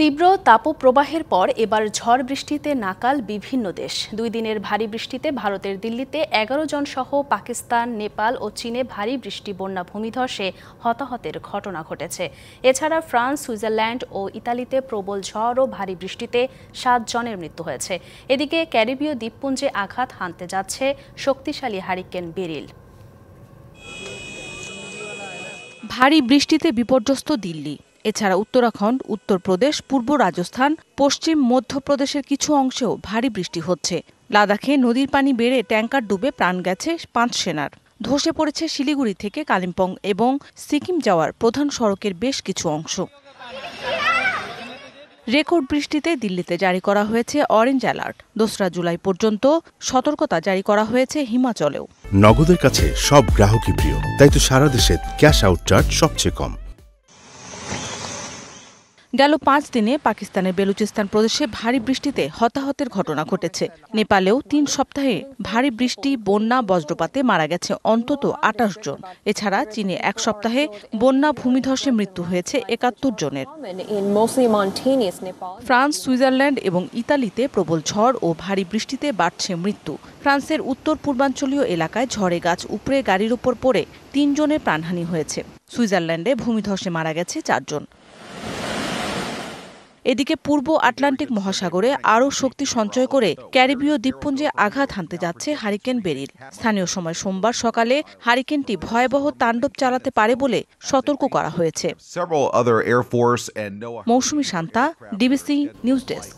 তীব্র তাপপ্রবাহের পর এবার ঝড় বৃষ্টিতে নাকাল বিভিন্ন দেশ। 2 দিনের ভারী বৃষ্টিতে ভারতের দিল্লিতে 11 জন সহ পাকিস্তান, নেপাল ও চীনে ভারী বৃষ্টি, বন্যা, ভূমিধসে হতাহতের ঘটনা ঘটেছে। এছাড়া ফ্রান্স, সুইজারল্যান্ড ও ইতালিতে প্রবল ঝড় ও ভারী বৃষ্টিতে 7 জনের মৃত্যু হয়েছে। এদিকে ক্যারিবীয় দ্বীপপুঞ্জে আঘাত হানতে যাচ্ছে শক্তিশালী হারিকেন বেরিল। ভারী বৃষ্টিতে বিপর্যস্ত দিল্লি। এছাড়া উত্তরাখণ্ড, উত্তরপ্রদেশ, পূর্ব রাজস্থান, পশ্চিম মধ্যপ্রদেশের কিছু অংশেও ভারী বৃষ্টি হচ্ছে। লাদাখে নদীর পানি বেড়ে ট্যাঙ্কার ডুবে প্রাণ গেছে 5 সেনার। ধসে পড়েছে শিলিগুড়ি থেকে কালিম্পং এবং সিকিম যাওয়ার প্রধান সড়কের বেশ কিছু অংশ। রেকর্ড বৃষ্টিতে দিল্লিতে জারি করা হয়েছে অরেঞ্জ অ্যালার্ট। 2রা জুলাই পর্যন্ত সতর্কতা জারি করা হয়েছে হিমাচলেও। নগদের কাছে সব গ্রাহকই প্রিয়, তাই তো সারা দেশে ক্যাশ আউট চার্জ সবচেয়ে কম। গেল 5 দিনে পাকিস্তানের বেলুচিস্তান প্রদেশে ভারী বৃষ্টিতে হতাহতের ঘটনা ঘটেছে। নেপালেও 3 সপ্তাহে ভারী বৃষ্টি, বন্যা, বজ্রপাতে মারা গেছে অন্তত 28 জন। এছাড়া চীনে 1 সপ্তাহে বন্যা, ভূমিধসে মৃত্যু হয়েছে 71 জনের। ফ্রান্স, সুইজারল্যান্ড এবং ইতালিতে প্রবল ঝড় ও ভারী বৃষ্টিতে বাড়ছে মৃত্যু। ফ্রান্সের উত্তর পূর্বাঞ্চলীয় এলাকায় ঝড়ে গাছ উপড়ে গাড়ির উপর পড়ে 3 জনের প্রাণহানি হয়েছে। সুইজারল্যান্ডে ভূমিধসে মারা গেছে 4 জন। এদিকে পূর্ব আটলান্টিক মহাসাগরে আরও শক্তি সঞ্চয় করে ক্যারিবীয় দ্বীপপুঞ্জে আঘাত হানতে যাচ্ছে হারিকেন বেরিল। স্থানীয় সময় সোমবার সকালে হারিকেনটি ভয়াবহ তাণ্ডব চালাতে পারে বলে সতর্ক করা হয়েছে। মৌসুমী শান্তা, ডিবিসি নিউজ ডেস্ক।